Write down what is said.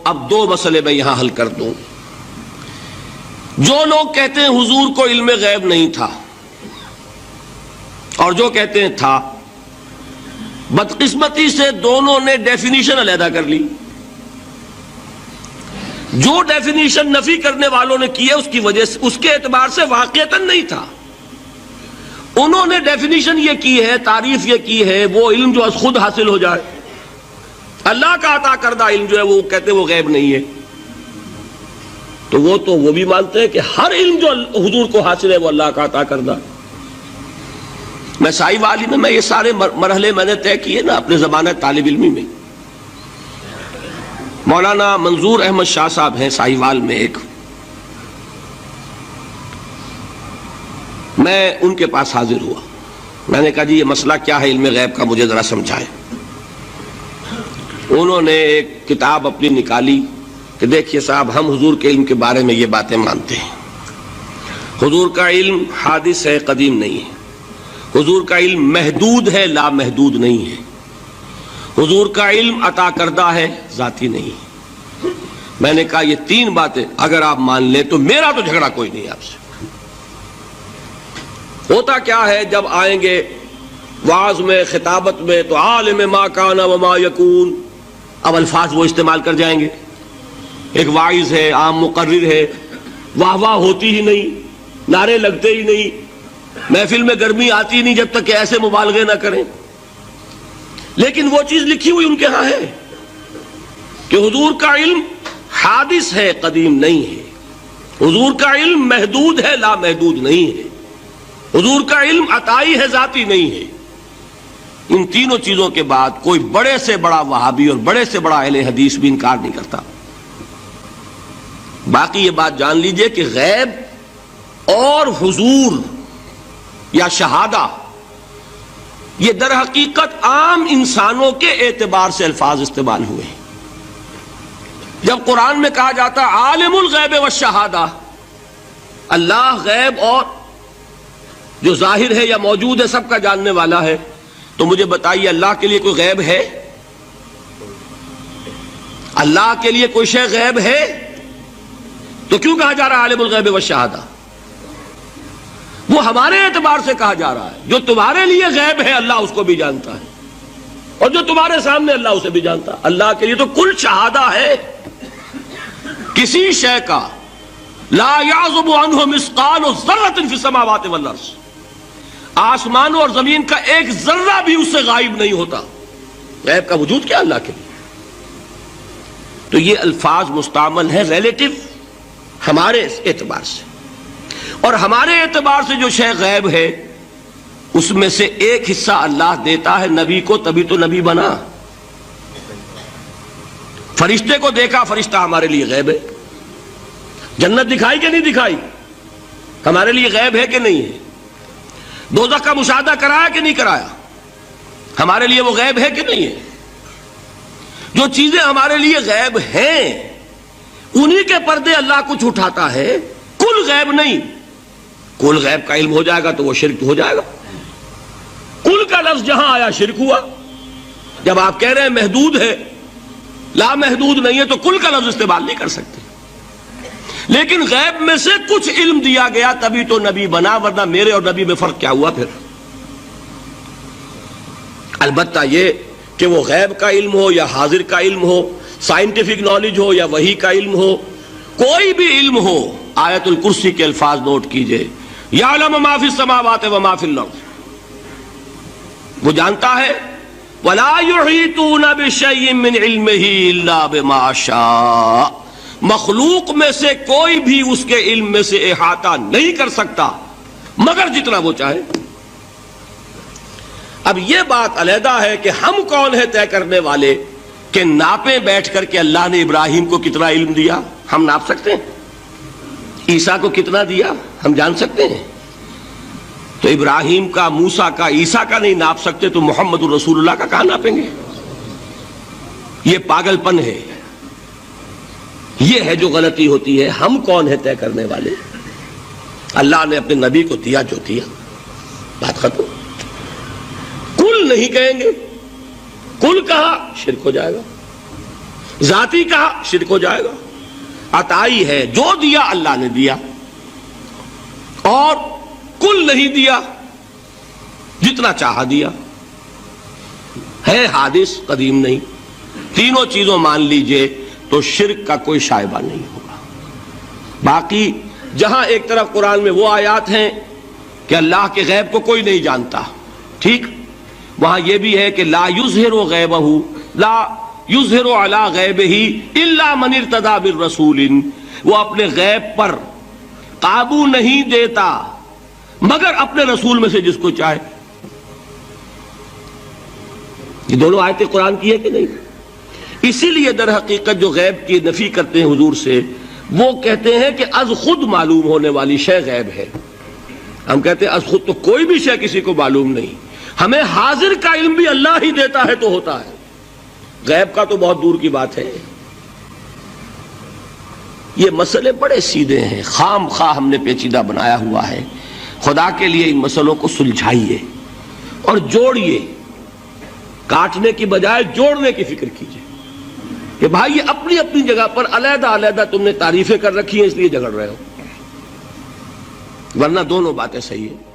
اب دو مسئلے میں یہاں حل کر دوں. جو لوگ کہتے ہیں حضور کو علم غیب نہیں تھا اور جو کہتے ہیں تھا، بدقسمتی سے دونوں نے ڈیفینیشن علیحدہ کر لی. جو ڈیفینیشن نفی کرنے والوں نے کی ہے اس کی وجہ سے، اس کے اعتبار سے واقعتاً نہیں تھا. انہوں نے ڈیفینیشن یہ کی ہے، تعریف یہ کی ہے، وہ علم جو از خود حاصل ہو جائے. اللہ کا عطا کردہ علم جو ہے وہ کہتے ہیں وہ غیب نہیں ہے. تو وہ بھی مانتے ہیں کہ ہر علم جو حضور کو حاصل ہے وہ اللہ کا عطا کردہ. میں سائی والی میں یہ سارے مرحلے میں نے طے کیے نا اپنے زمانہ طالب علمی میں. مولانا منظور احمد شاہ صاحب ہیں سائی وال میں ایک، میں ان کے پاس حاضر ہوا. میں نے کہا جی یہ مسئلہ کیا ہے علم غیب کا، مجھے ذرا سمجھائیں. انہوں نے ایک کتاب اپنی نکالی کہ دیکھیے صاحب، ہم حضور کے علم کے بارے میں یہ باتیں مانتے ہیں. حضور کا علم حادث ہے، قدیم نہیں ہے. حضور کا علم محدود ہے، لا محدود نہیں ہے. حضور کا علم عطا کردہ ہے، ذاتی نہیں ہے. میں نے کہا یہ تین باتیں اگر آپ مان لیں تو میرا تو جھگڑا کوئی نہیں آپ سے. ہوتا کیا ہے جب آئیں گے وعظ میں، خطابت میں، تو عالم ما کان وما یکون، اب الفاظ وہ استعمال کر جائیں گے. ایک واعظ ہے، عام مقرر ہے، واہ واہ ہوتی ہی نہیں، نعرے لگتے ہی نہیں، محفل میں گرمی آتی نہیں جب تک کہ ایسے مبالغے نہ کریں. لیکن وہ چیز لکھی ہوئی ان کے ہاں ہے کہ حضور کا علم حادث ہے، قدیم نہیں ہے. حضور کا علم محدود ہے، لا محدود نہیں ہے. حضور کا علم عطائی ہے، ذاتی نہیں ہے. ان تینوں چیزوں کے بعد کوئی بڑے سے بڑا وہابی اور بڑے سے بڑا اہل حدیث بھی انکار نہیں کرتا. باقی یہ بات جان لیجئے کہ غیب اور حضور یا شہادہ یہ در حقیقت عام انسانوں کے اعتبار سے الفاظ استعمال ہوئے ہیں. جب قرآن میں کہا جاتا عالم الغیب والشہادہ، اللہ غیب اور جو ظاہر ہے یا موجود ہے سب کا جاننے والا ہے، تو مجھے بتائیے اللہ کے لیے کوئی غیب ہے؟ اللہ کے لیے کوئی شے غیب ہے؟ تو کیوں کہا جا رہا ہے عالم الغیب والشہادہ؟ وہ ہمارے اعتبار سے کہا جا رہا ہے. جو تمہارے لیے غیب ہے اللہ اس کو بھی جانتا ہے، اور جو تمہارے سامنے اللہ اسے بھی جانتا ہے. اللہ کے لیے تو کل شہادہ ہے. کسی شے کا لا یعزب عنہ مثقال ذرۃ فی السماوات والارض، آسمانوں اور زمین کا ایک ذرہ بھی اس سے غائب نہیں ہوتا. غیب کا وجود کیا اللہ کے لیے؟ تو یہ الفاظ مستعمل ہیں ریلیٹو ہمارے اعتبار سے، اور ہمارے اعتبار سے جو شے غیب ہے اس میں سے ایک حصہ اللہ دیتا ہے نبی کو، تبھی تو نبی بنا. فرشتے کو دیکھا، فرشتہ ہمارے لیے غیب ہے. جنت دکھائی کہ نہیں دکھائی، ہمارے لیے غیب ہے کہ نہیں ہے. دوزخ کا مشاہدہ کرایا کہ نہیں کرایا، ہمارے لیے وہ غیب ہے کہ نہیں ہے. جو چیزیں ہمارے لیے غیب ہیں انہی کے پردے اللہ کچھ اٹھاتا ہے. کل غیب نہیں. کل غیب کا علم ہو جائے گا تو وہ شرک ہو جائے گا. کل کا لفظ جہاں آیا شرک ہوا. جب آپ کہہ رہے ہیں محدود ہے، لا محدود نہیں ہے، تو کل کا لفظ استعمال نہیں کر سکتے. لیکن غیب میں سے کچھ علم دیا گیا تبھی تو نبی بنا، ورنہ میرے اور نبی میں فرق کیا ہوا پھر؟ البتہ یہ کہ وہ غیب کا علم ہو یا حاضر کا علم ہو، سائنٹیفک نالج ہو یا وحی کا علم ہو، کوئی بھی علم ہو، آیت الکرسی کے الفاظ نوٹ کیجئے، یعلم ما فی السماوات و ما فی الارض، وہ جانتا ہے. ولا یحیطون بشیء من علمہ الا بما شاء، مخلوق میں سے کوئی بھی اس کے علم میں سے احاطہ نہیں کر سکتا مگر جتنا وہ چاہے. اب یہ بات علیحدہ ہے کہ ہم کون ہے طے کرنے والے کہ ناپیں بیٹھ کر کہ اللہ نے ابراہیم کو کتنا علم دیا. ہم ناپ سکتے ہیں؟ عیسیٰ کو کتنا دیا ہم جان سکتے ہیں؟ تو ابراہیم کا، موسیٰ کا، عیسیٰ کا نہیں ناپ سکتے تو محمد الرسول اللہ کا کہاں ناپیں گے؟ یہ پاگل پن ہے. یہ ہے جو غلطی ہوتی ہے. ہم کون ہے طے کرنے والے؟ اللہ نے اپنے نبی کو دیا جو دیا، بات ختم. کل نہیں کہیں گے. کل کہا شرک ہو جائے گا. ذاتی کہا شرک ہو جائے گا. عطائی ہے، جو دیا اللہ نے دیا، اور کل نہیں دیا، جتنا چاہا دیا. ہے حادث، قدیم نہیں. تینوں چیزوں مان لیجئے تو شرک کا کوئی شائبہ نہیں ہوگا. باقی جہاں ایک طرف قرآن میں وہ آیات ہیں کہ اللہ کے غیب کو کوئی نہیں جانتا، ٹھیک، وہاں یہ بھی ہے کہ لا یظہر غیبہ، لا یظہر علی غیبہ الا من ارتضی بالرسول، وہ اپنے غیب پر قابو نہیں دیتا مگر اپنے رسول میں سے جس کو چاہے. یہ دونوں آیتیں قرآن کی ہے کہ نہیں؟ اسی لیے در حقیقت جو غیب کی نفی کرتے ہیں حضور سے، وہ کہتے ہیں کہ از خود معلوم ہونے والی شے غیب ہے. ہم کہتے ہیں از خود تو کوئی بھی شے کسی کو معلوم نہیں، ہمیں حاضر کا علم بھی اللہ ہی دیتا ہے تو ہوتا ہے، غیب کا تو بہت دور کی بات ہے. یہ مسئلے بڑے سیدھے ہیں، خام خواہ ہم نے پیچیدہ بنایا ہوا ہے. خدا کے لیے ان مسئلوں کو سلجھائیے اور جوڑیے، کاٹنے کی بجائے جوڑنے کی فکر کیجیے کہ بھائی یہ اپنی اپنی جگہ پر علیحدہ علیحدہ تم نے تعریفیں کر رکھی ہیں اس لیے جھگڑ رہے ہو، ورنہ دونوں باتیں صحیح ہیں.